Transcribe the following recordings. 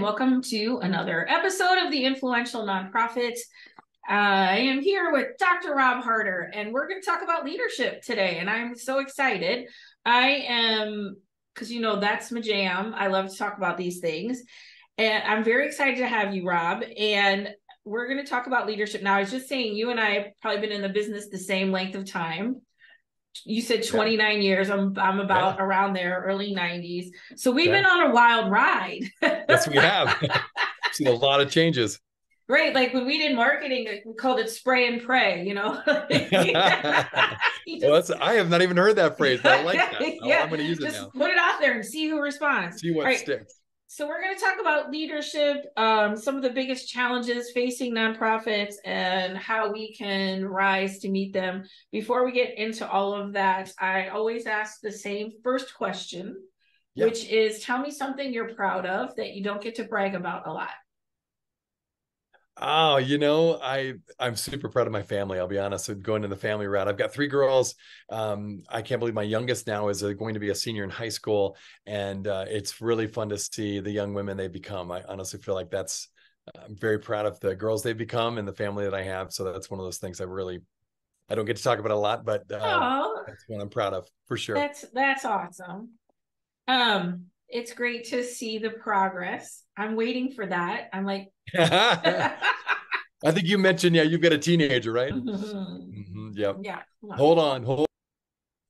and welcome to another episode of the Influential Nonprofit. I am here with Dr. Rob Harter, and we're going to talk about leadership today, and I'm so excited. I am, because that's my jam. I love to talk about these things, and I'm very excited to have you, Rob, and we're going to talk about leadership. Now, I was just saying, you and I have probably been in the business the same length of time. You said 29 years. I'm about around there, early 90s. So we've been on a wild ride. Yes, we have. Seen a lot of changes. Right. Like when we did marketing, we called it spray and pray, I have not even heard that phrase, but I like that. I'm going to use it now. Put it out there and see who responds. See what sticks. So we're going to talk about leadership, some of the biggest challenges facing nonprofits and how we can rise to meet them. Before we get into all of that, I always ask the same first question, which is, tell me something you're proud of that you don't get to brag about a lot. Oh, I'm super proud of my family. I'll be honest with going to the family route. I've got 3 girls. I can't believe my youngest now is going to be a senior in high school. And it's really fun to see the young women they become. I honestly feel like I'm very proud of the girls they've become and the family that I have. So that's one of those things I don't get to talk about a lot, but that's what I'm proud of for sure. That's awesome. It's great to see the progress. I'm waiting for that. I'm like, I think you mentioned, you've got a teenager, right? Yeah. Hold on.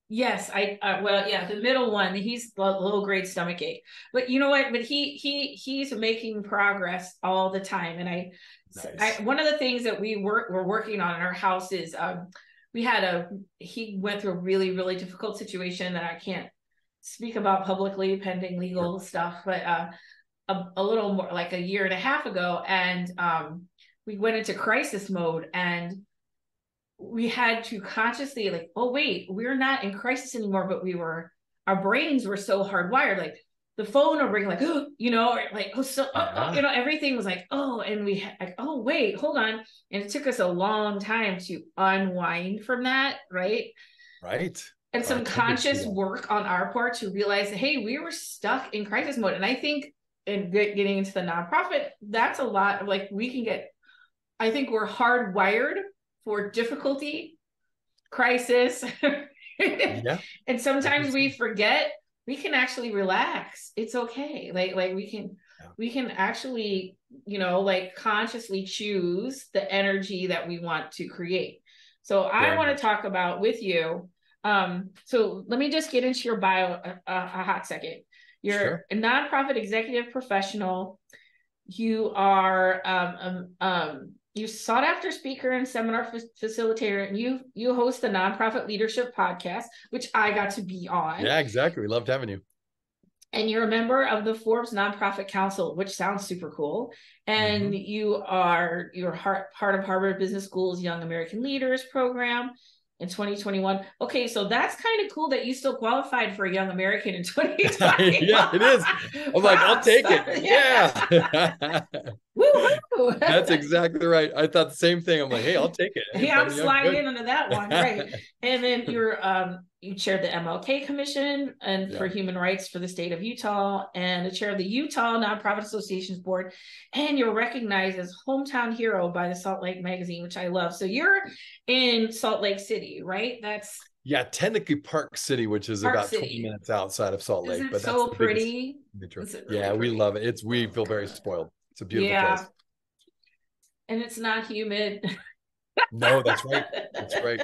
Yes, the middle one, he's a little great stomach ache, but you know what? But he's making progress all the time. And one of the things that we're working on in our house is, he went through a really, really difficult situation that I can't speak about publicly pending legal stuff, but a little more like a year and a half ago, and we went into crisis mode, and we had to consciously oh wait, we're not in crisis anymore, but our brains were so hardwired, like the phone will ring, everything was like, and we had wait, hold on, and it took us a long time to unwind from that, right and some conscious work on our part to realize that, hey, we were stuck in crisis mode. And I think in getting into the nonprofit, that's a lot of I think we're hardwired for difficulty, crisis. And sometimes we forget we can actually relax. It's okay. We can actually, consciously choose the energy that we want to create. So I want to talk about with you. So let me just get into your bio a hot second. You're a nonprofit executive professional. You are you sought after speaker and seminar facilitator, and you host the Nonprofit Leadership Podcast, which I got to be on. Yeah, exactly. We loved having you. And you're a member of the Forbes Nonprofit Council, which sounds super cool. And you're part of Harvard Business School's Young American Leaders program in 2021. Okay, so that's kind of cool that you still qualified for a Young American in 2020. Yeah, it is. I'm like, I'll take it. Yeah. Woo-hoo. That's exactly right. I thought the same thing. I'm like, hey, I'll take it. Hey, I'm sliding in under that one, right? And then you chaired the MLK Commission and for Human Rights for the state of Utah, and the chair of the Utah Nonprofit Associations Board, and you're recognized as hometown hero by the Salt Lake Magazine, which I love. So you're in Salt Lake City, right? That's technically Park City, which is about 20 minutes outside of Salt Lake. But so pretty. We love it. We feel very spoiled. It's a beautiful place. And it's not humid. No, that's right. That's right.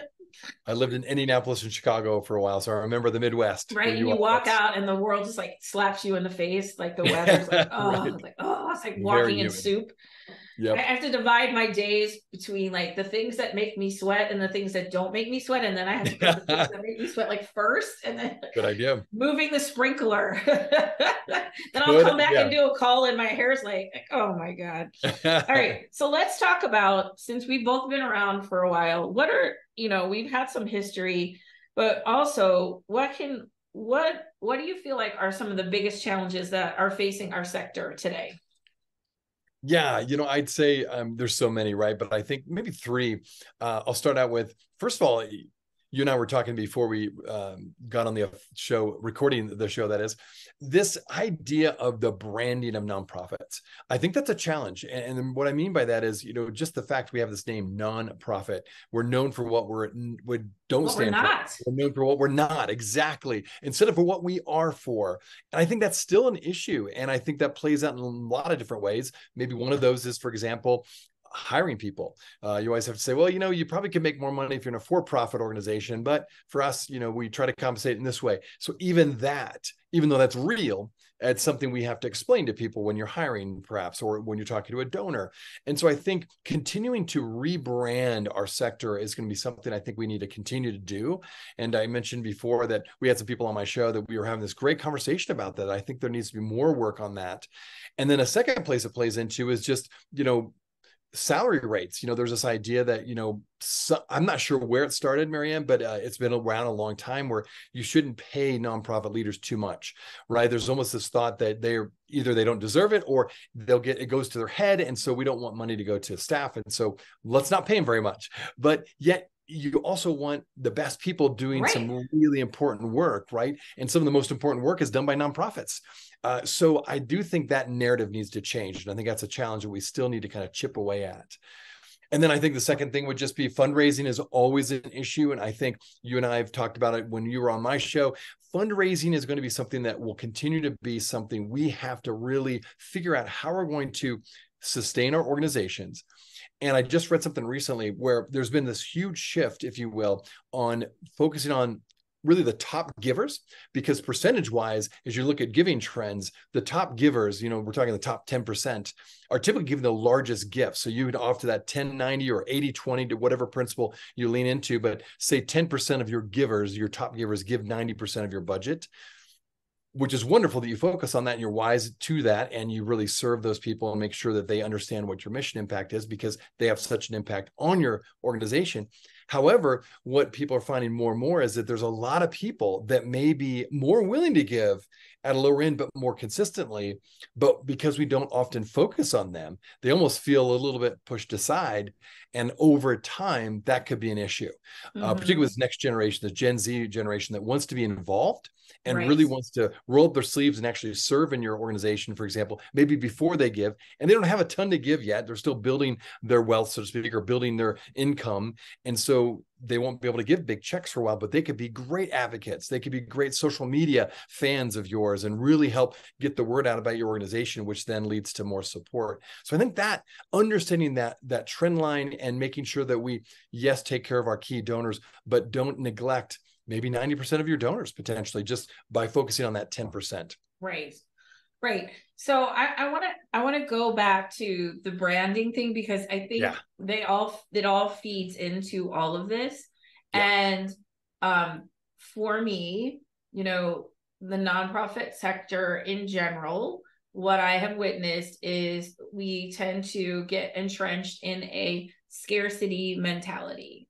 I lived in Indianapolis and Chicago for a while, so I remember the Midwest. Right, you walk out and the world just slaps you in the face, like the weather's it's like walking in soup. Yep. I have to divide my days between the things that make me sweat and the things that don't make me sweat, and then I have to put the things that make me sweat first, and then good idea. Moving the sprinkler. Then I'll come back and do a call, and my hair's oh my god. All right, so let's talk about, since we've both been around for a while, what are we've had some history, but also what do you feel like are some of the biggest challenges that are facing our sector today? Yeah, I'd say there's so many, right? But I think maybe 3. I'll start out with, first of all, you and I were talking before we got on the show, recording the show, that is, this idea of the branding of nonprofits. I think that's a challenge. And what I mean by that is, just the fact we have this name nonprofit, we're known for what we don't stand for. We're known for what we're not, exactly, instead of for what we are for. And I think that's still an issue. And I think that plays out in a lot of different ways. Maybe one of those is, for example, hiring people. You always have to say, well, you probably could make more money if you're in a for-profit organization, but for us, we try to compensate in this way. So even though that's real, it's something we have to explain to people when you're hiring, perhaps, or when you're talking to a donor. And so I think continuing to rebrand our sector is going to be something I think we need to continue to do. And I mentioned before that we had some people on my show that we were having this great conversation about that. I think there needs to be more work on that. And then a second place it plays into is just, salary rates. There's this idea that, I'm not sure where it started, Marianne, but it's been around a long time, where you shouldn't pay nonprofit leaders too much, right? There's almost this thought that they don't deserve it, or it goes to their head. And so we don't want money to go to staff. And so let's not pay them very much. But yet you also want the best people doing some really important work, right? And some of the most important work is done by nonprofits. So I do think that narrative needs to change. And I think that's a challenge that we still need to kind of chip away at. And then I think the second thing would just be fundraising is always an issue. And I think you and I have talked about it when you were on my show. Fundraising is going to be something that will continue to be something we have to really figure out how we're going to sustain our organizations. And I just read something recently where there's been this huge shift, if you will, on focusing on really the top givers, because percentage-wise, as you look at giving trends, the top givers, we're talking the top 10%, are typically giving the largest gifts. So you would offer that 10-90 or 80-20 to whatever principle you lean into, but say 10% of your givers, your top givers, give 90% of your budget, which is wonderful that you focus on that and you're wise to that, and you really serve those people and make sure that they understand what your mission impact is, because they have such an impact on your organization. However, what people are finding more and more is that there's a lot of people that may be more willing to give at a lower end, but more consistently. But because we don't often focus on them, they almost feel a little bit pushed aside. And over time, that could be an issue, particularly with this next generation, the Gen Z generation that wants to be involved and really wants to roll up their sleeves and actually serve in your organization, for example, maybe before they give, and they don't have a ton to give yet. They're still building their wealth, so to speak, or building their income. And so they won't be able to give big checks for a while, but they could be great advocates. They could be great social media fans of yours and really help get the word out about your organization, which then leads to more support. So I think that understanding that trend line and making sure that we, yes, take care of our key donors, but don't neglect maybe 90% of your donors potentially, just by focusing on that 10%. Right. So I want to go back to the branding thing, because I think it all feeds into all of this. And for me, the nonprofit sector in general, what I have witnessed is we tend to get entrenched in a scarcity mentality.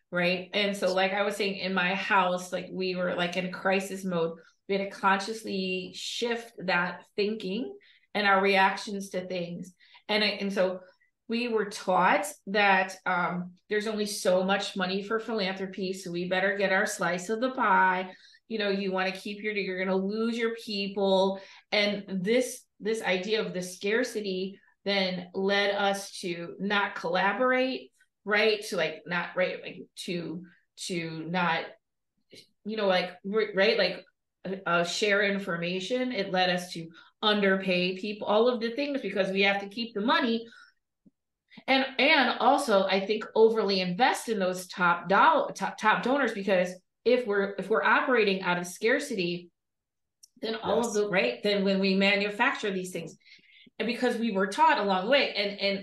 Right. And so, like I was saying, in my house, like we were like in crisis mode. We had to consciously shift that thinking and our reactions to things. And so we were taught that there's only so much money for philanthropy, so we better get our slice of the pie. You want to keep you're going to lose your people. And this idea of the scarcity then led us to not collaborate, right? To like not, right, like to not, right, like share information. It led us to underpay people, all of the things, because we have to keep the money. And also I think overly invest in those top donors, because if we're operating out of scarcity, then all of the then when we manufacture these things, and because we were taught along the way,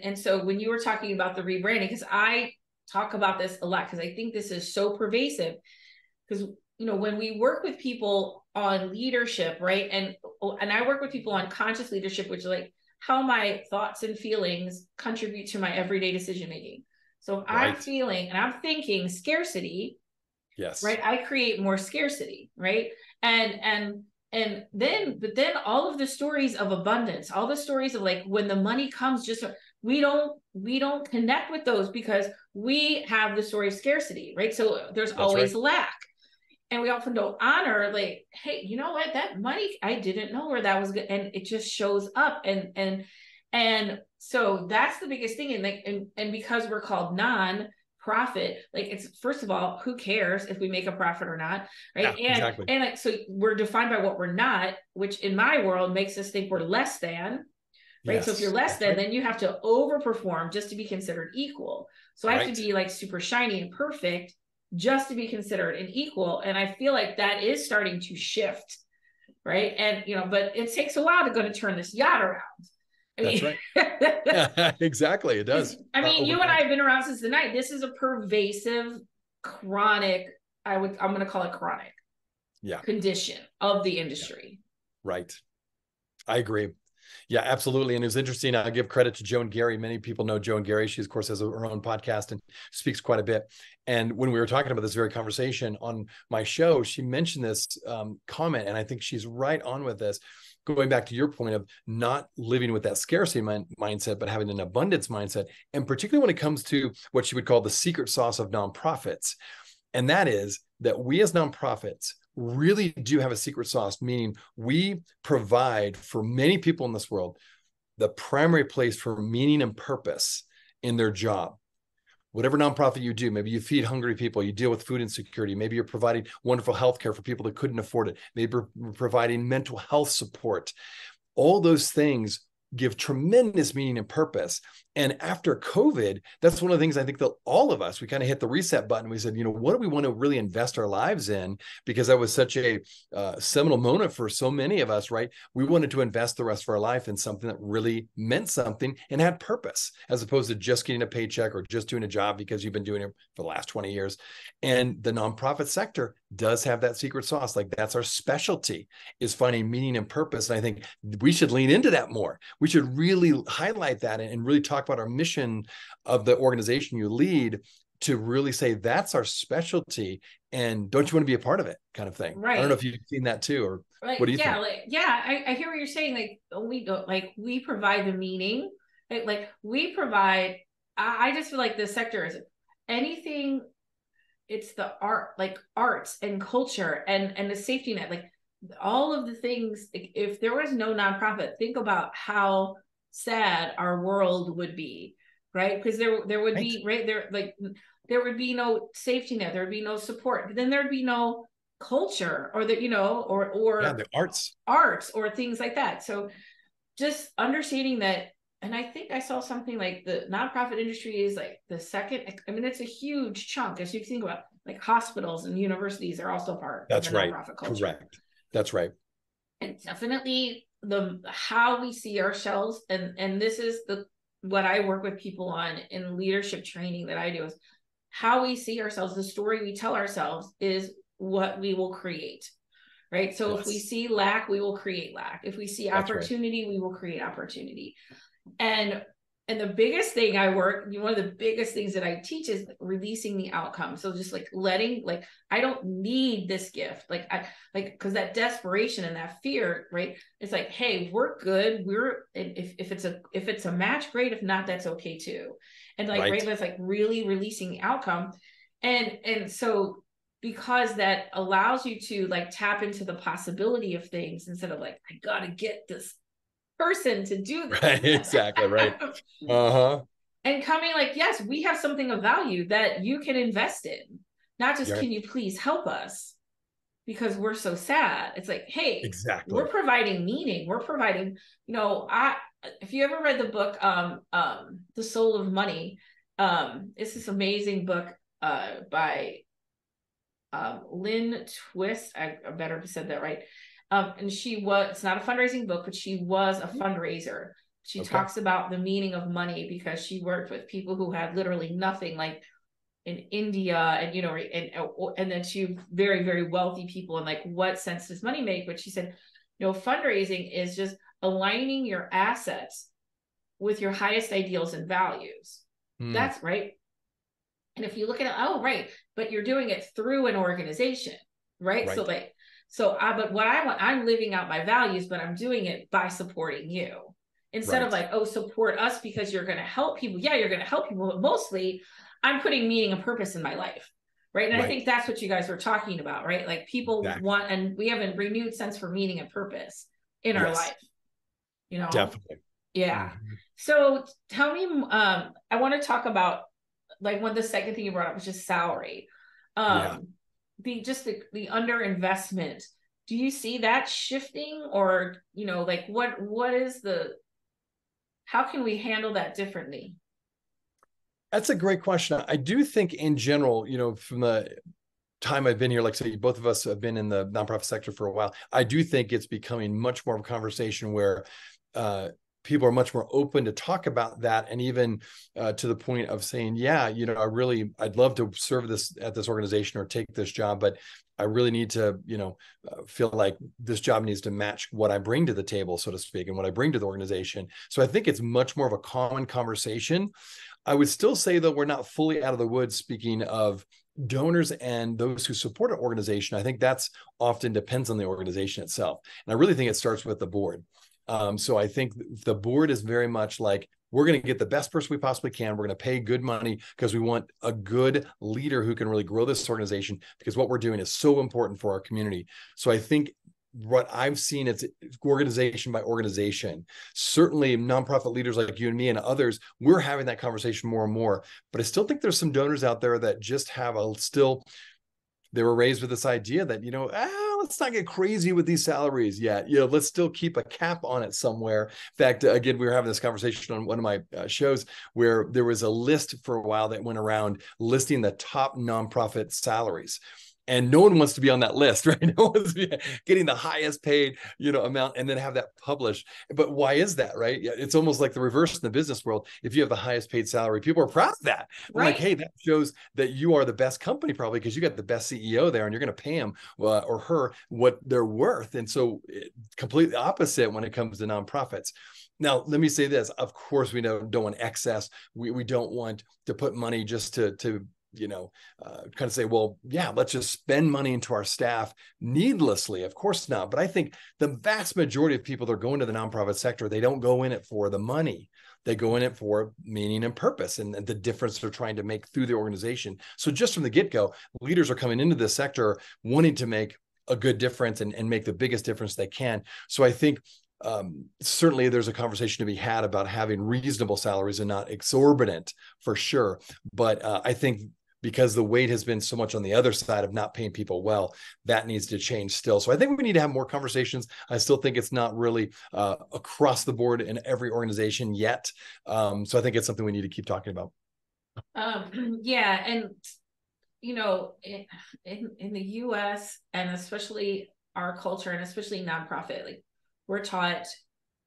and so when you were talking about the rebranding, because I talk about this a lot, because I think this is so pervasive, because when we work with people on leadership, right, and I work with people on conscious leadership, which is like how my thoughts and feelings contribute to my everyday decision making. So if I'm feeling and I'm thinking scarcity, right, I create more scarcity, right, but then all of the stories of abundance, all the stories of like when the money comes, just we don't connect with those because we have the story of scarcity, right? So there's always lack. And we often don't honor, like, hey, you know what, that money, I didn't know where that was good. And it just shows up. And so that's the biggest thing. And like, and because we're called non-profit, like, it's, first of all, who cares if we make a profit or not, right? Yeah, exactly. And like, so we're defined by what we're not, which in my world makes us think we're less than, right? Yes. So if you're less than, then you have to overperform just to be considered equal. So I have to be like super shiny and perfect just to be considered an equal. And I feel like that is starting to shift, right? And, you know, but it takes a while to turn this yacht around. That's right. Exactly. It does. I mean, you and I have been around since the night. This is a pervasive, chronic, I'm going to call it chronic condition of the industry. Right. I agree. Yeah, absolutely. And it was interesting. I give credit to Joan Gary. Many people know Joan Gary. She, of course, has her own podcast and speaks quite a bit. And when we were talking about this very conversation on my show, she mentioned this comment, and I think she's right on with this. Going back to your point of not living with that scarcity mindset, but having an abundance mindset, and particularly when it comes to what she would call the secret sauce of nonprofits. And that is that we as nonprofits really do have a secret sauce, meaning we provide for many people in this world the primary place for meaning and purpose in their job. Whatever nonprofit you do, maybe you feed hungry people, you deal with food insecurity, maybe you're providing wonderful healthcare for people that couldn't afford it, maybe you're providing mental health support. All those things give tremendous meaning and purpose. And after COVID, that's one of the things I think that all of us, we kind of hit the reset button. We said, you know, what do we want to really invest our lives in? Because that was such a seminal moment for so many of us, right? We wanted to invest the rest of our life in something that really meant something and had purpose, as opposed to just getting a paycheck or just doing a job because you've been doing it for the last 20 years. And the nonprofit sector does have that secret sauce. Like, that's our specialty, is finding meaning and purpose. And I think we should lean into that more. We should really highlight that and really talk about our mission of the organization you lead, to really say that's our specialty, and don't you want to be a part of it, kind of thing. Right. I don't know if you've seen that too, or what do you think? I hear what you're saying. Like, we don't, like, we provide the meaning, like we provide, I just feel like the sector is anything, it's the art, like arts and culture and the safety net, like all of the things. If there was no nonprofit, think about how sad our world would be, right? Because there would be, right there, like there would be no safety net, there would be no support, but then there'd be no culture, or the, you know, or the arts or things like that. So just understanding that. And I think I saw something like the nonprofit industry is like the second, I mean, it's a huge chunk, as you think about, like hospitals and universities are also part of the nonprofit culture. Correct. That's right. And definitely how we see ourselves, and this is what I work with people on in leadership training that I do, is how we see ourselves. The story we tell ourselves is what we will create, right? So if we see lack, we will create lack. If we see opportunity, we will create opportunity. And the biggest thing one of the biggest things that I teach is releasing the outcome. So just like letting, like, I don't need this gift. Because that desperation and that fear, right? It's like, hey, we're good. If it's a match, great. If not, that's okay too. And like, right, that's like really releasing the outcome. And so, because that allows you to like tap into the possibility of things instead of like, I gotta get this person to do this. Right, exactly, right. And coming like, yes, we have something of value that you can invest in. Not just, can you please help us because we're so sad. It's like, hey, we're providing meaning. We're providing, you know, if you ever read the book, The Soul of Money, it's this amazing book by Lynn Twist. I better have said that right. And it's not a fundraising book, but she was a fundraiser. She talks about the meaning of money because she worked with people who had literally nothing, like in India, and, you know, and then to very, very wealthy people, and like, what sense does money make? But she said, you know, fundraising is just aligning your assets with your highest ideals and values. That's right. And if you look at it, but you're doing it through an organization, right? So but what I want, I'm living out my values, but I'm doing it by supporting you. instead of like, oh, support us because you're going to help people. Yeah, you're going to help people, but mostly I'm putting meaning and purpose in my life. Right. And I think that's what you guys were talking about, right? Like people want, and we have a renewed sense for meaning and purpose in our life, you know? Definitely. Yeah. So tell me, I want to talk about like the second thing you brought up was just salary. The underinvestment. Do you see that shifting, or, you know, like what is how can we handle that differently? That's a great question. I do think in general, you know, from the time I've been here, like say both of us have been in the nonprofit sector for a while, I do think it's becoming much more of a conversation where people are much more open to talk about that, and even to the point of saying, yeah, you know, I'd love to serve at this organization or take this job, but I really need to, you know, feel like this job needs to match what I bring to the table, so to speak, and what I bring to the organization. So I think it's much more of a common conversation. I would still say that we're not fully out of the woods, speaking of donors and those who support an organization. I think that's often depends on the organization itself. And I really think it starts with the board. So I think the board is very much like, we're going to get the best person we possibly can. We're going to pay good money because we want a good leader who can really grow this organization, because what we're doing is so important for our community. So I think what I've seen, it's organization by organization. Certainly nonprofit leaders like you and me and others, we're having that conversation more and more. But I still think there's some donors out there that just have they were raised with this idea that, you know, let's not get crazy with these salaries yet. You know, let's still keep a cap on it somewhere. In fact, again, we were having this conversation on one of my shows where there was a list for a while that went around listing the top nonprofit salaries. And no one wants to be on that list, right? No one's getting the highest paid, you know, amount and then have that published. But why is that, right? It's almost like the reverse in the business world. If you have the highest paid salary, people are proud of that. Like, hey, that shows that you are the best company probably because you got the best CEO there and you're going to pay him or her what they're worth. And so completely opposite when it comes to nonprofits. Now, let me say this. Of course, we don't want excess. We don't want to put money just to you know, kind of say, well, yeah, let's just spend money into our staff needlessly. Of course not. But I think the vast majority of people that are going to the nonprofit sector, they don't go in it for the money. They go in it for meaning and purpose and the difference they're trying to make through the organization. So just from the get-go, leaders are coming into this sector wanting to make a good difference and make the biggest difference they can. So I think certainly there's a conversation to be had about having reasonable salaries and not exorbitant, for sure. But I think because the weight has been so much on the other side of not paying people well, that needs to change still. So I think we need to have more conversations. I still think it's not really across the board in every organization yet. So I think it's something we need to keep talking about. Yeah. And, you know, in the US, and especially our culture, and especially nonprofit, like we're taught,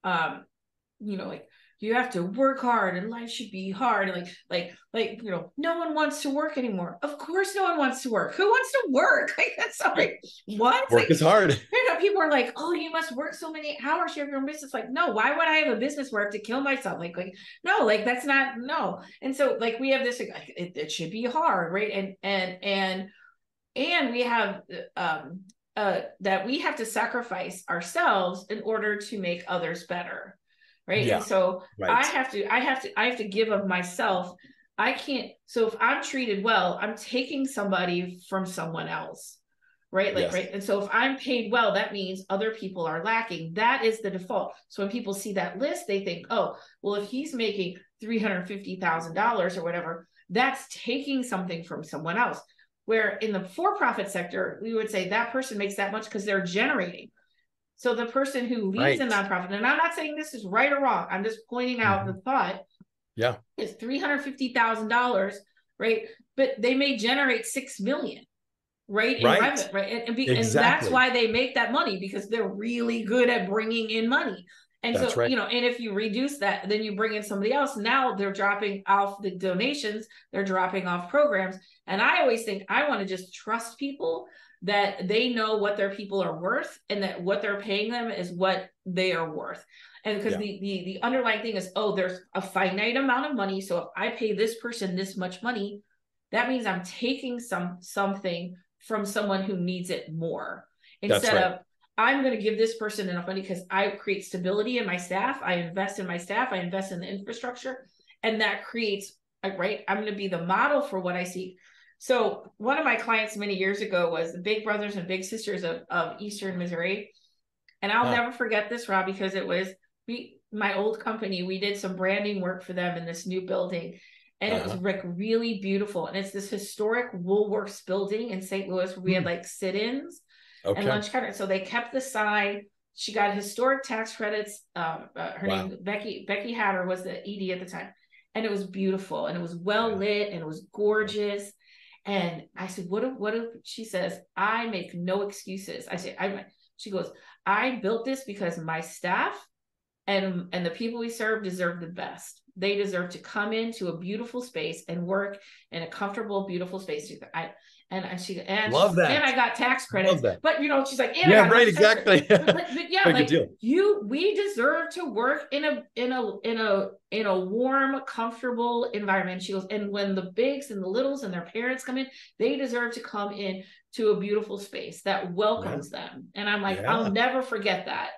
you know, like, you have to work hard and life should be hard. Like, you know, no one wants to work anymore. Of course, no one wants to work. Who wants to work? Like, that's sorry. What? Work is hard. You know, people are like, oh, you must work so many hours. You have your own business. Like, no, why would I have a business where I have to kill myself? Like, no, like that's not, no. And so like, we have this, it should be hard. Right. And we have, that we have to sacrifice ourselves in order to make others better. Right. Yeah, and so I have to give of myself. I can't. So if I'm treated well, I'm taking somebody from someone else. Right. Like, right. And so if I'm paid well, that means other people are lacking. That is the default. So when people see that list, they think, oh, well, if he's making $350,000 or whatever, that's taking something from someone else. Where in the for-profit sector, we would say that person makes that much because they're generating. So the person who leads a nonprofit, and I'm not saying this is right or wrong, I'm just pointing out the thought. Yeah, is $350,000, right? But they may generate $6 million, right? In revenue, right? And that's why they make that money, because they're really good at bringing in money. And that's so, you know, and if you reduce that, then you bring in somebody else. Now they're dropping off the donations, they're dropping off programs. And I always think I want to just trust people that they know what their people are worth and that what they're paying them is what they are worth. And because the underlying thing is, oh, there's a finite amount of money. So if I pay this person this much money, that means I'm taking something from someone who needs it more, instead of I'm going to give this person enough money because I create stability in my staff. I invest in my staff. I invest in the infrastructure. And that creates, right? I'm going to be the model for what I see. So one of my clients many years ago was the Big Brothers and Big Sisters of Eastern Missouri. And I'll never forget this, Rob, because it was my old company. We did some branding work for them in this new building. And it was like really beautiful. And it's this historic Woolworths building in St. Louis where we had like sit-ins and lunch counter. So they kept the sign. She got historic tax credits. Her name, Becky Harter, was the ED at the time. And it was beautiful. And it was well lit and it was gorgeous. And I said, what if she says, I make no excuses. I said, she goes, I built this because my staff and the people we serve deserve the best. They deserve to come into a beautiful space and work in a comfortable, beautiful space. Love that. And I got tax credits, but you know, she's like, and yeah, I got right, exactly. but yeah, like we deserve to work in a warm, comfortable environment. She goes, and when the bigs and the littles and their parents come in, they deserve to come in to a beautiful space that welcomes them. And I'm like, I'll never forget that.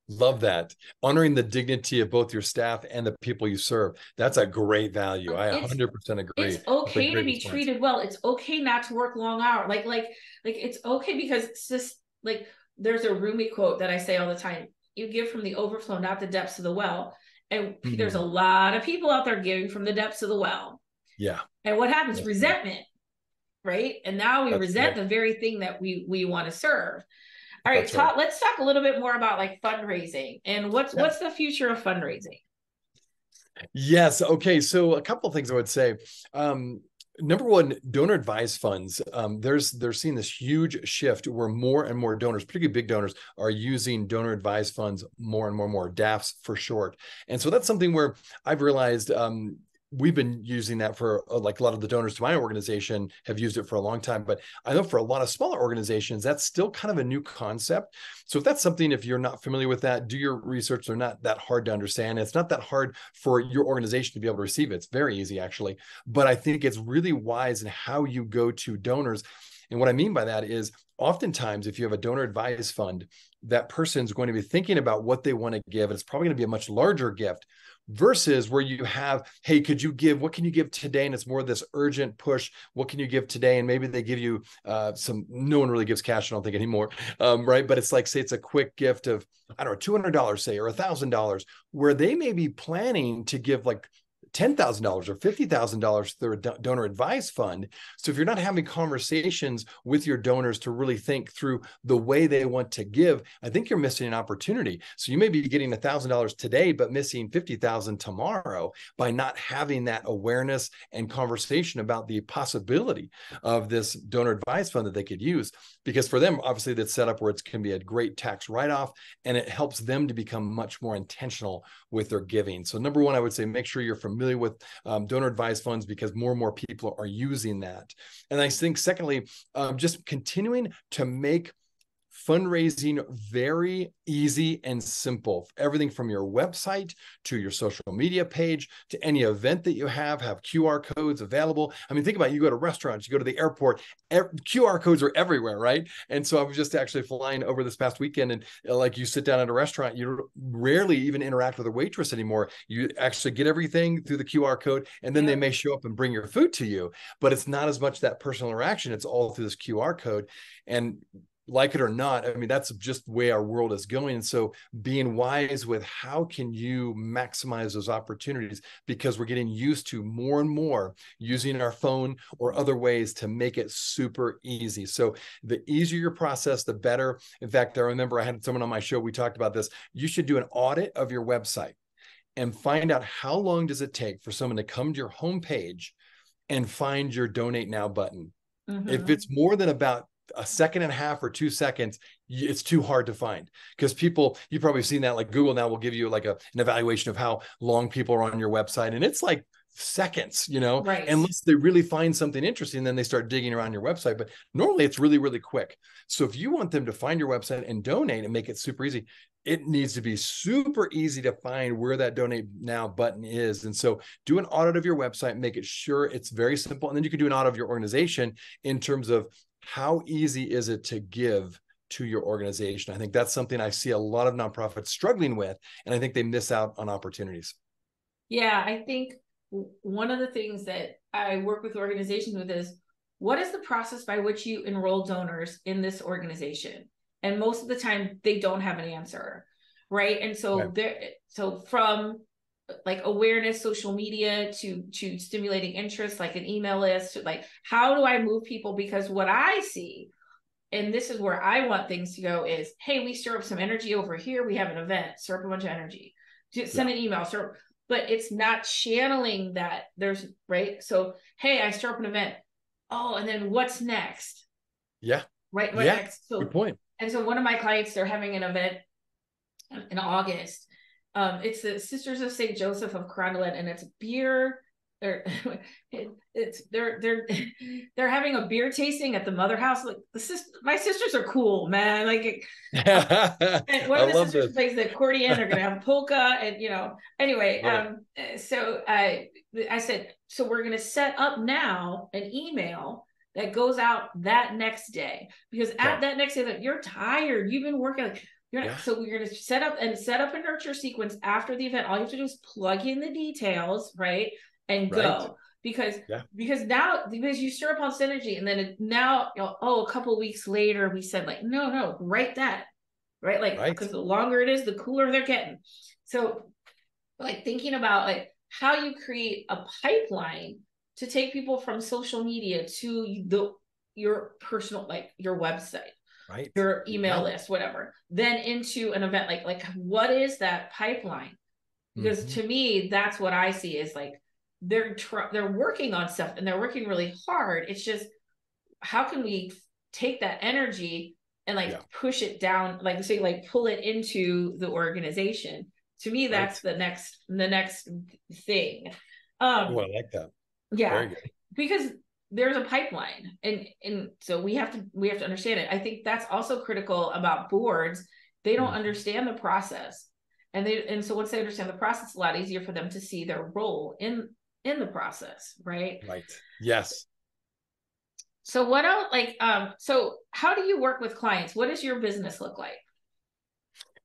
Love that. Honoring the dignity of both your staff and the people you serve. That's a great value. I 100% agree. It's okay to be treated well. It's okay not to work long hours. Like it's okay because it's just like there's a Rumi quote that I say all the time. You give from the overflow, not the depths of the well. And there's a lot of people out there giving from the depths of the well. Yeah. And what happens? Resentment, right? And now we resent the very thing that we want to serve. All right, let's talk a little bit more about like fundraising and what's the future of fundraising? Yes. Okay. So a couple of things I would say. Number one, donor advised funds. They're seeing this huge shift where more and more donors, particularly big donors, are using donor advised funds more and more, DAFs for short. And so that's something where I've realized we've been using that for like a lot of the donors to my organization have used it for a long time, but I know for a lot of smaller organizations, that's still kind of a new concept. So if that's something, if you're not familiar with that, do your research. They're not that hard to understand. It's not that hard for your organization to be able to receive it. It's very easy actually, but I think it's really wise in how you go to donors. And what I mean by that is oftentimes if you have a donor advised fund, that person's going to be thinking about what they want to give. It's probably going to be a much larger gift versus where you have, hey, could you give, what can you give today? And it's more of this urgent push. What can you give today? And maybe they give you no one really gives cash, I don't think anymore. Right. But it's like, say it's a quick gift of, I don't know, $200, say, or $1,000, where they may be planning to give like $10,000 or $50,000 through a donor advised fund. So if you're not having conversations with your donors to really think through the way they want to give, I think you're missing an opportunity. So you may be getting $1,000 today, but missing $50,000 tomorrow by not having that awareness and conversation about the possibility of this donor advised fund that they could use. Because for them, obviously that's set up where it can be a great tax write-off, and it helps them to become much more intentional with their giving. So number one, I would say, make sure you're familiar with donor advised funds, because more and more people are using that. And I think secondly, just continuing to make fundraising very easy and simple. Everything from your website to your social media page to any event that you have QR codes available. I mean, think about it. You go to restaurants, you go to the airport, QR codes are everywhere, right? And so I was just actually flying over this past weekend, and like you sit down at a restaurant, you rarely even interact with a waitress anymore. You actually get everything through the QR code, and then they may show up and bring your food to you, but it's not as much that personal interaction. It's all through this QR code. And like it or not, I mean, that's just the way our world is going. And so being wise with how can you maximize those opportunities, because we're getting used to more and more using our phone or other ways to make it super easy. So the easier your process, the better. In fact, I remember I had someone on my show, we talked about this. You should do an audit of your website and find out how long does it take for someone to come to your homepage and find your Donate Now button. If it's more than about a second and a half or 2 seconds, it's too hard to find, because people, you've probably seen that, like Google now will give you like an evaluation of how long people are on your website, and it's like seconds, right? Unless they really find something interesting, then they start digging around your website. But normally it's really, really quick. So if you want them to find your website and donate and make it super easy, it needs to be super easy to find where that Donate Now button is. And so do an audit of your website, make it sure it's very simple. And then you can do an audit of your organization in terms of how easy is it to give to your organization. I think that's something I see a lot of nonprofits struggling with, and I think they miss out on opportunities. Yeah, I think one of the things that I work with organizations with is, what is the process by which you enroll donors in this organization? And most of the time they don't have an answer, right? And so so from like awareness, social media to stimulating interest, like an email list, like how do I move people? Because what I see, and this is where I want things to go, is, hey, we stir up some energy over here. We have an event, stir up a bunch of energy. Send an email, but it's not channeling that. There's right. So, hey, I stir up an event. Oh, and then what's next? Yeah. Right. What next? So good point. And so one of my clients, they're having an event in August. It's the Sisters of St. Joseph of Carondelet, and it's beer. They're having a beer tasting at the Mother House. Like my sisters are cool, man. Like, and one of the sisters plays the accordion. They're gonna have polka, and anyway. So I said, so we're gonna set up now an email that goes out that next day, because at that next day that you're tired, you've been working. Like, so we're going to set up a nurture sequence after the event. All you have to do is plug in the details, right? And go. Because you stir up all this energy, and then a couple of weeks later we said, like, no, write that. Right? Like, because the longer it is, the cooler they're getting. So like thinking about like how you create a pipeline to take people from social media to your personal, like your website, your email list, whatever, then into an event. Like what is that pipeline? Because to me, that's what I see is like they're working on stuff and they're working really hard. It's just, how can we take that energy and push it down, like say, like pull it into the organization? To me, that's the next thing. I like that. Yeah, because there's a pipeline, and so we have to understand it. I think that's also critical about boards. They don't understand the process, and so once they understand the process, it's a lot easier for them to see their role in the process, right? Right. Yes. So what else? So how do you work with clients? What does your business look like?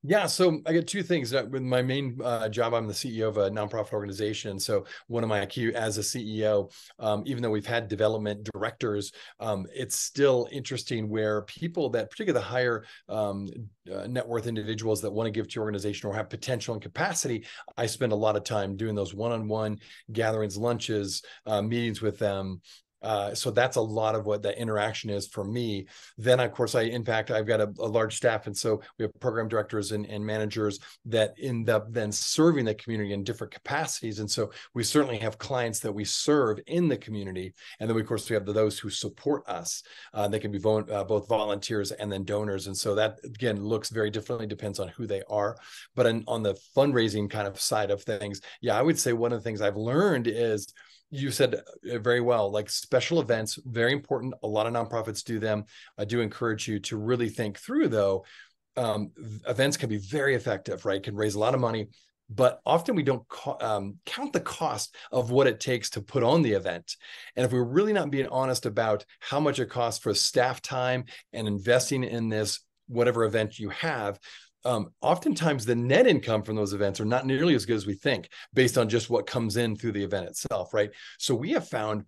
Yeah, so I get two things. With my main job, I'm the CEO of a nonprofit organization. So one of my key as a CEO, even though we've had development directors, it's still interesting where people that, particularly the higher net worth individuals that want to give to your organization or have potential and capacity, I spend a lot of time doing those one-on-one gatherings, lunches, meetings with them. So that's a lot of what that interaction is for me. Then, of course, I've got a large staff. And so we have program directors and managers that end up then serving the community in different capacities. And so we certainly have clients that we serve in the community. And then, of course, we have those who support us. They can be both volunteers and then donors. And so that, again, looks very differently, depends on who they are. But on the fundraising kind of side of things, I would say one of the things I've learned is, you said very well, like special events, very important. A lot of nonprofits do them. I do encourage you to really think through, though. Events can be very effective, right? Can raise a lot of money, but often we don't count the cost of what it takes to put on the event. And if we're really not being honest about how much it costs for staff time and investing in this, whatever event you have, oftentimes the net income from those events are not nearly as good as we think based on just what comes in through the event itself, right? So we have found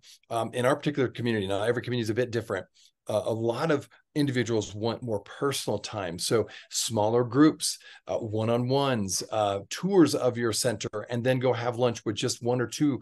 in our particular community, now every community is a bit different, a lot of individuals want more personal time. So smaller groups, one-on-ones, tours of your center, and then go have lunch with just one or two,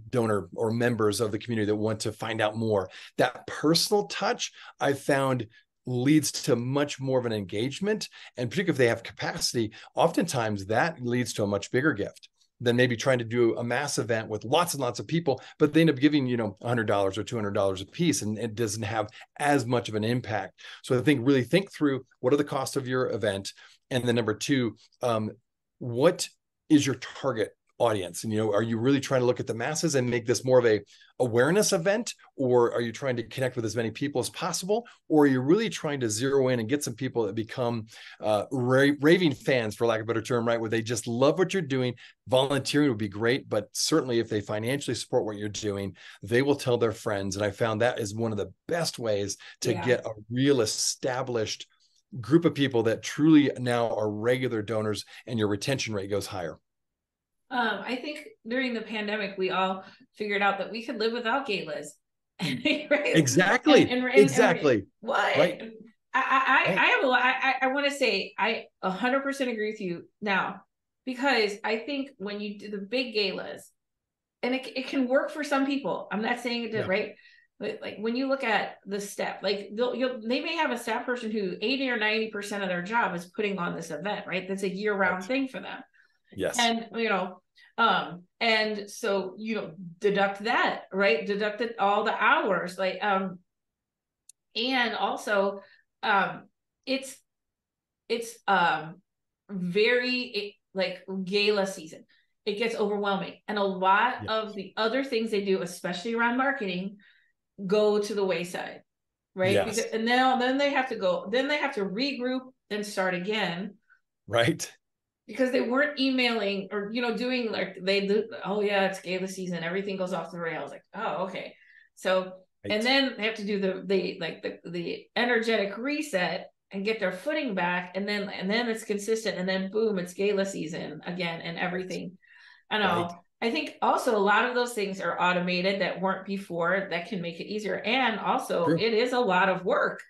donor or members of the community that want to find out more. That personal touch, I found, leads to much more of an engagement. And particularly if they have capacity, oftentimes that leads to a much bigger gift than maybe trying to do a mass event with lots and lots of people, but they end up giving, $100 or $200 a piece, and it doesn't have as much of an impact. So I think really think through, what are the costs of your event? And then number two, what is your target audience? And, are you really trying to look at the masses and make this more of a awareness event, or are you trying to connect with as many people as possible, or are you really trying to zero in and get some people that become raving fans, for lack of a better term, right? Where they just love what you're doing. Volunteering would be great, but certainly if they financially support what you're doing, they will tell their friends. And I found that is one of the best ways to get a real established group of people that truly now are regular donors, and your retention rate goes higher? I think during the pandemic, we all figured out that we could live without galas. Right? Exactly. Exactly. What? Right. I want to say I 100% agree with you now, because I think when you do the big galas, and it can work for some people. I'm not saying it did, right? But like when you look at the staff, like they may have a staff person who 80 or 90% of their job is putting on this event, right? That's a year-round thing for them. Yes. And and so deduct that, right? Deduct all the hours, like and also it's very like gala season. It gets overwhelming, and a lot of the other things they do, especially around marketing, go to the wayside, right? Yes. Because, and then they have to regroup and start again, right? Because they weren't emailing or doing like they do. Oh yeah, it's gala season, everything goes off the rails. Like, oh okay, so and then they have to do the energetic reset and get their footing back, and then it's consistent, and then boom, it's gala season again, and everything. I know. Right. I think also a lot of those things are automated that weren't before, that can make it easier. And also it is a lot of work.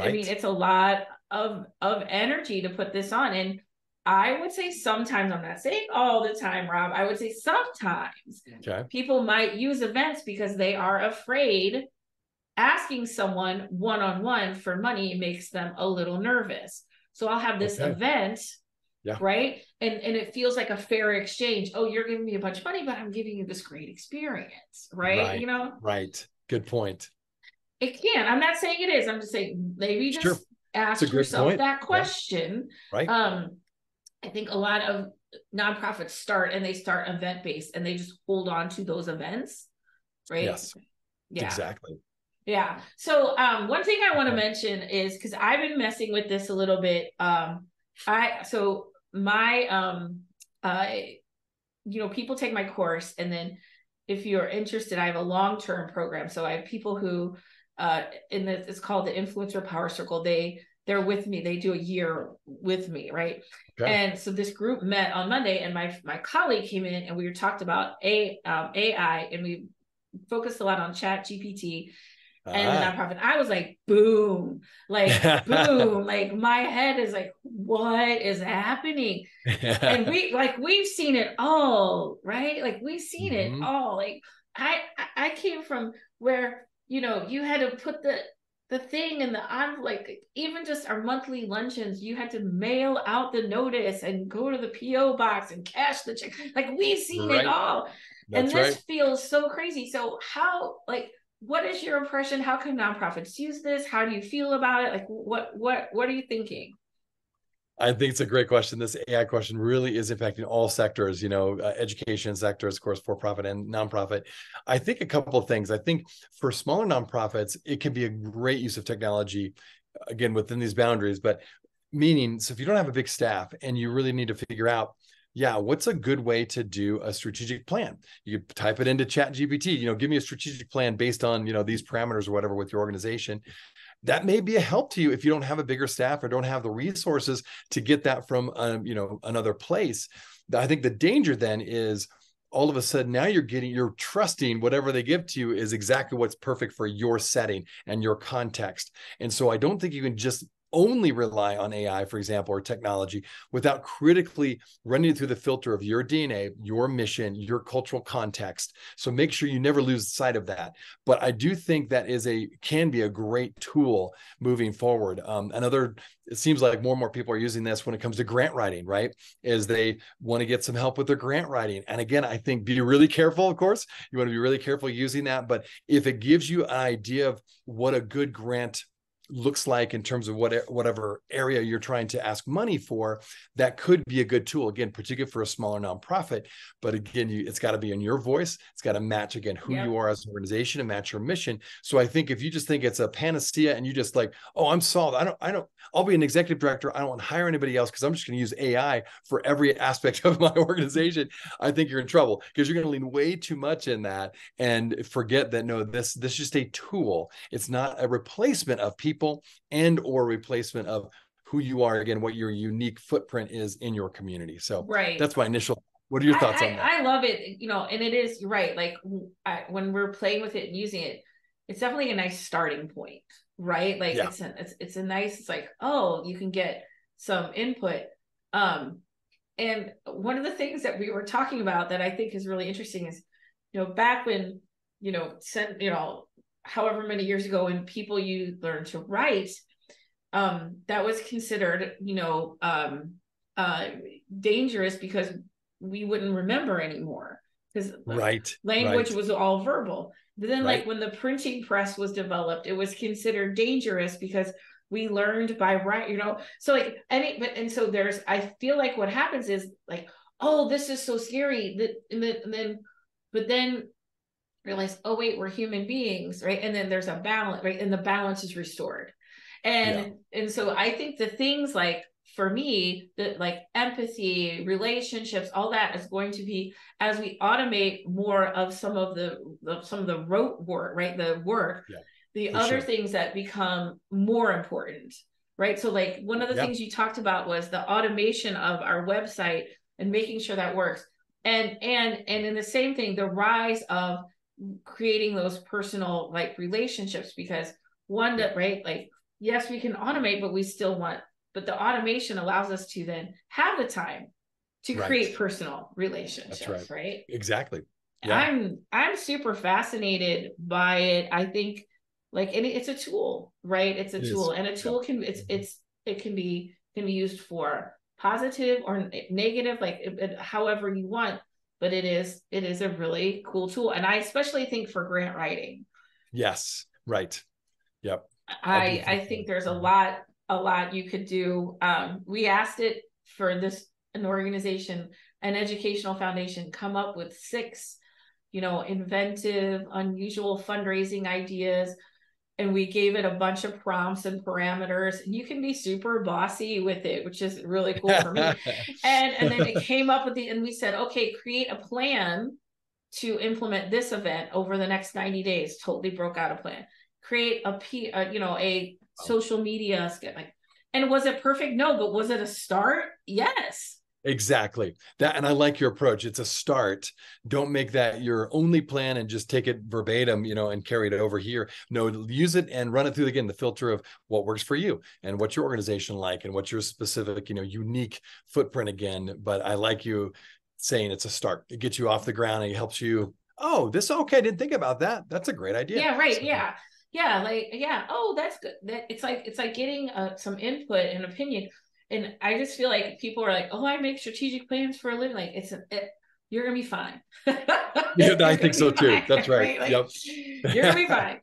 I mean, it's a lot of energy to put this on. And I would say sometimes, I'm not saying all the time, Rob, I would say sometimes people might use events because they are afraid asking someone one-on-one for money makes them a little nervous. So I'll have this event. Yeah. Right. And it feels like a fair exchange. Oh, you're giving me a bunch of money, but I'm giving you this great experience. Right. Right. Good point. It can. I'm not saying it is. I'm just saying maybe just ask yourself that question. Yeah. Right. I think a lot of nonprofits start event-based, and they just hold on to those events. Right. Yes. Yeah. Exactly. Yeah. So one thing I want to mention is, because I've been messing with this a little bit. People take my course, and then if you're interested, I have a long-term program. So I have people who it's called the Influencer Power Circle. They're with me. They do a year with me, right? Okay. And so this group met on Monday, and my colleague came in, and we talked about AI, and we focused a lot on Chat GPT. And the nonprofit, I was like, boom, boom, like my head is like, what is happening? And we've seen it all, right? Like we've seen it all. Like I came from where, you had to put the thing in like even just our monthly luncheons, you had to mail out the notice and go to the PO box and cash the check. Like we've seen it all. That's and this feels so crazy. So what is your impression? How can nonprofits use this? How do you feel about it? Like, what are you thinking? I think it's a great question. This AI question really is impacting all sectors, education sectors, of course, for-profit and nonprofit. I think a couple of things. I think for smaller nonprofits, it can be a great use of technology, again, within these boundaries, but meaning, so if you don't have a big staff and you really need to figure out, what's a good way to do a strategic plan? You could type it into Chat GPT, give me a strategic plan based on, these parameters or whatever with your organization. That may be a help to you if you don't have a bigger staff or don't have the resources to get that from, another place. I think the danger then is all of a sudden now you're trusting whatever they give to you is exactly what's perfect for your setting and your context. And so I don't think you can just only rely on AI, for example, or technology without critically running it through the filter of your DNA, your mission, your cultural context. So make sure you never lose sight of that. But I do think that can be a great tool moving forward. It seems like more and more people are using this when it comes to grant writing, right? Is they want to get some help with their grant writing. And again, I think be really careful, of course. You want to be really careful using that. But if it gives you an idea of what a good grant looks like in terms of whatever area you're trying to ask money for, that could be a good tool, again, particularly for a smaller nonprofit. But again, it's got to be in your voice. It's got to match, again, who you are as an organization and match your mission. So I think if you just think it's a panacea and you just like, oh, I'm solved. I'll be an executive director. I don't want to hire anybody else because I'm just going to use AI for every aspect of my organization. I think you're in trouble because you're going to lean way too much in that and forget that, no, this is just a tool. It's not a replacement of people. people and or replacement of who you are, again, what your unique footprint is in your community. So that's my initial. What are your thoughts on that? I love it, you know, and it is, you're right. Like when we're playing with it and using it, it's definitely a nice starting point, right? Like it's a nice, it's like, oh, you can get some input. And one of the things that we were talking about that I think is really interesting is, you know, back when, you know, however many years ago, when people you learn to write, that was considered, you know, dangerous because we wouldn't remember anymore, because language was all verbal. But then like when the printing press was developed, it was considered dangerous because we learned by writing, you know. So like and so there's, I feel like what happens is like, oh, this is so scary, but then realize, oh wait, we're human beings, right? And then there's a balance, right? And the balance is restored. And so I think the things like, for me, that like empathy, relationships, all that is going to be, as we automate more of some of the rote work, right? The work, the other things that become more important, right? So like one of the things you talked about was the automation of our website and making sure that works. And in the same thing, the rise of creating those personal like relationships, because one that, right, like, yes, we can automate, but we still want, but the automation allows us to then have the time to create personal relationships, right? Exactly. I'm super fascinated by it. I think like, and it's a tool, right? It's a tool, and a tool can, it can be used for positive or negative, like however you want, but it is a really cool tool. And I especially think for grant writing. Yes. Right. Yep. I think there's a lot you could do. We asked it for an organization, an educational foundation, come up with 6, you know, inventive, unusual fundraising ideas. And we gave it a bunch of prompts and parameters, and you can be super bossy with it, which is really cool for me. and then it came up with and we said, okay, create a plan to implement this event over the next 90 days. Totally broke out a plan. Create a social media skit. Like, and was it perfect? No, but was it a start? Yes. Exactly. That, and I like your approach. It's a start. Don't make that your only plan and just take it verbatim, you know, and carry it over here. No, use it and run it through again, the filter of what works for you and what's your organization like and what's your specific, you know, unique footprint again. But I like you saying it's a start. It gets you off the ground and it helps you. Oh, okay. I didn't think about that. That's a great idea. Yeah. Right. So, oh, that's good. That it's like getting some input and opinion. And I just feel like people are like, oh, I make strategic plans for a living. Like you're gonna be fine. Yeah, I think so too. That's right. Like, yep. You're gonna be fine.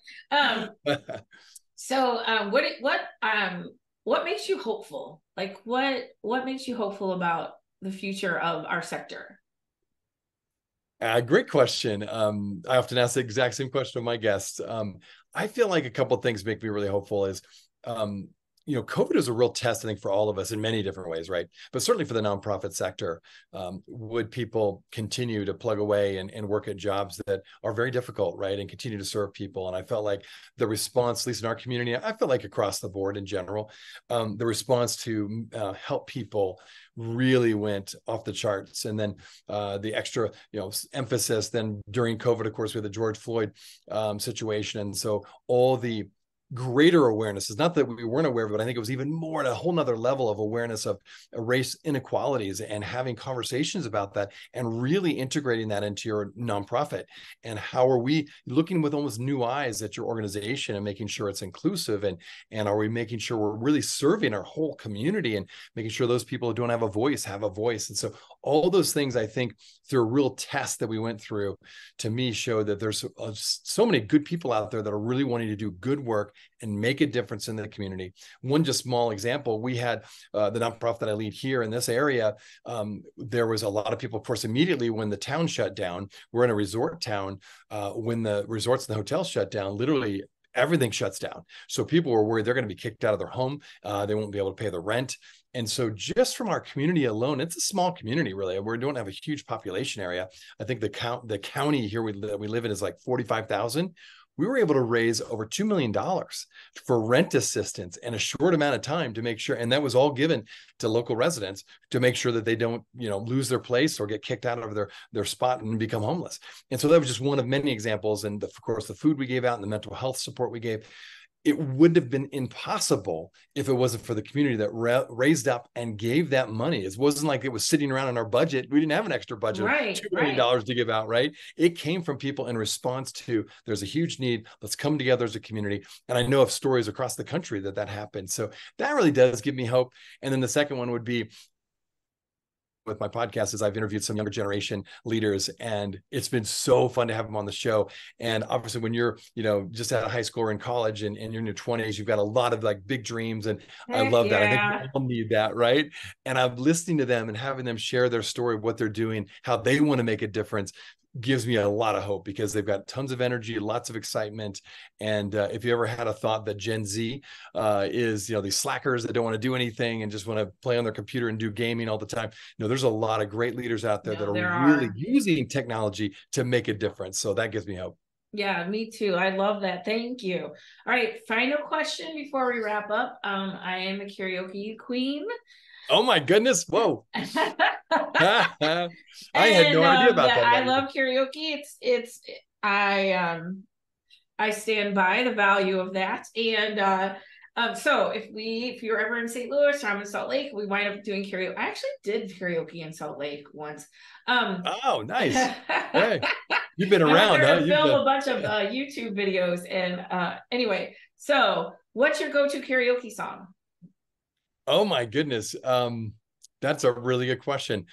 What makes you hopeful? Like what makes you hopeful about the future of our sector? Great question. I often ask the exact same question of my guests. I feel like a couple of things make me really hopeful is, you know, COVID is a real test, I think, for all of us in many different ways, right? But certainly for the nonprofit sector, would people continue to plug away and work at jobs that are very difficult, right? And continue to serve people. And I felt like the response, at least in our community, I feel like across the board in general, the response to help people really went off the charts. And then the extra, you know, emphasis then during COVID, of course, with the George Floyd situation. And so all the greater awareness is not that we weren't aware of it, but I think it was even more at a whole nother level of awareness of race inequalities and having conversations about that and really integrating that into your nonprofit. And how are we looking with almost new eyes at your organization and making sure it's inclusive, and are we making sure we're really serving our whole community and making sure those people who don't have a voice have a voice. And so all those things, I think, through a real test that we went through, to me, show that there's so many good people out there that are really wanting to do good work and make a difference in the community. One just small example, we had the nonprofit that I lead here in this area. There was a lot of people, of course, immediately when the town shut down. We're in a resort town. When the resorts and the hotels shut down, literally everything shuts down. So people were worried they're going to be kicked out of their home. They won't be able to pay the rent. And so just from our community alone, it's a small community, really. We don't have a huge population area. I think the county here that we live in is like 45,000. we were able to raise over $2 million for rent assistance in a short amount of time to make sure, and that was all given to local residents to make sure that they don't, lose their place or get kicked out of their spot and become homeless. And so that was just one of many examples. And of course, the food we gave out and the mental health support we gave. It wouldn't have been impossible if it wasn't for the community that raised up and gave that money. It wasn't like it was sitting around in our budget. We didn't have an extra budget of $2 million to give out, right? It came from people in response to, there's a huge need. Let's come together as a community. And I know of stories across the country that happened. So that really does give me hope. And then the second one would be, with my podcast, is I've interviewed some younger generation leaders, and it's been so fun to have them on the show. And obviously when you're, just out of high school or in college and you're in your 20s, you've got a lot of like big dreams. And I love that. I think we all need that. Right. And I'm listening to them and having them share their story, what they're doing, how they want to make a difference, gives me a lot of hope, because they've got tons of energy, lots of excitement. And if you ever had a thought that Gen Z is, these slackers that don't want to do anything and just want to play on their computer and do gaming all the time, there's a lot of great leaders out there that are really using technology to make a difference. So that gives me hope. Yeah, me too. I love that. Thank you. All right, final question before we wrap up. I am a karaoke queen. Oh my goodness. Whoa. I had no idea about that. I love karaoke. I stand by the value of that. And so if you're ever in St. Louis or I'm in Salt Lake, we wind up doing karaoke. I actually did karaoke in Salt Lake once. Oh, nice. Hey, you've been around, huh? Film a bunch of YouTube videos. And anyway, so what's your go-to karaoke song? Oh my goodness. That's a really good question.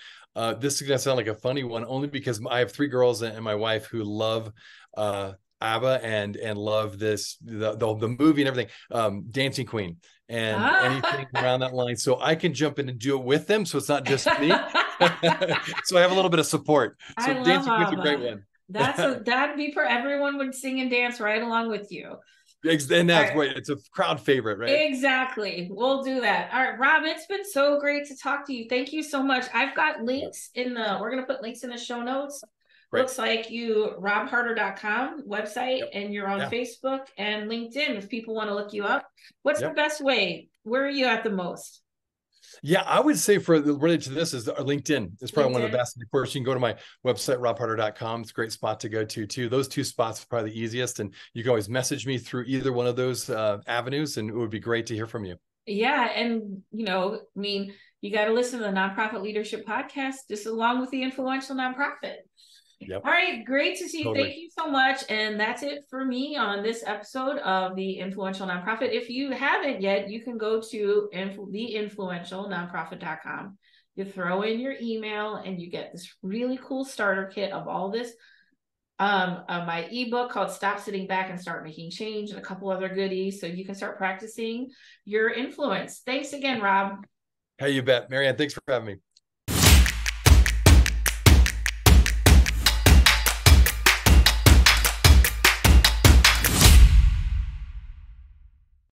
This is going to sound like a funny one, only because I have 3 girls and my wife who love ABBA and love the movie and everything, Dancing Queen and anything around that line. So I can jump in and do it with them. So it's not just me. So I have a little bit of support. So Dancing Queen's a great one. That'd be for everyone would sing and dance right along with you. And that's right. It's a crowd favorite, right? Exactly. We'll do that. All right, Rob, it's been so great to talk to you. Thank you so much. I've got links we're going to put links in the show notes. Great. Looks like robharter.com website, and you're on Facebook and LinkedIn if people want to look you up. What's the best way? Where are you at the most? Yeah, I would say for related to this is LinkedIn is probably one of the best. Of course, you can go to my website, robharter.com. It's a great spot to go to too. Those 2 spots are probably the easiest. And you can always message me through either one of those avenues, and it would be great to hear from you. Yeah. And, you got to listen to the Nonprofit Leadership Podcast, just along with the Influential Nonprofit. Yep. All right. Great to see you. Totally. Thank you so much. And that's it for me on this episode of the Influential Nonprofit. If you haven't yet, you can go to theinfluentialnonprofit.com. You throw in your email and you get this really cool starter kit of all this. My ebook called Stop Sitting Back and Start Making Change, and a couple other goodies so you can start practicing your influence. Thanks again, Rob. Hey, you bet. Marianne, thanks for having me.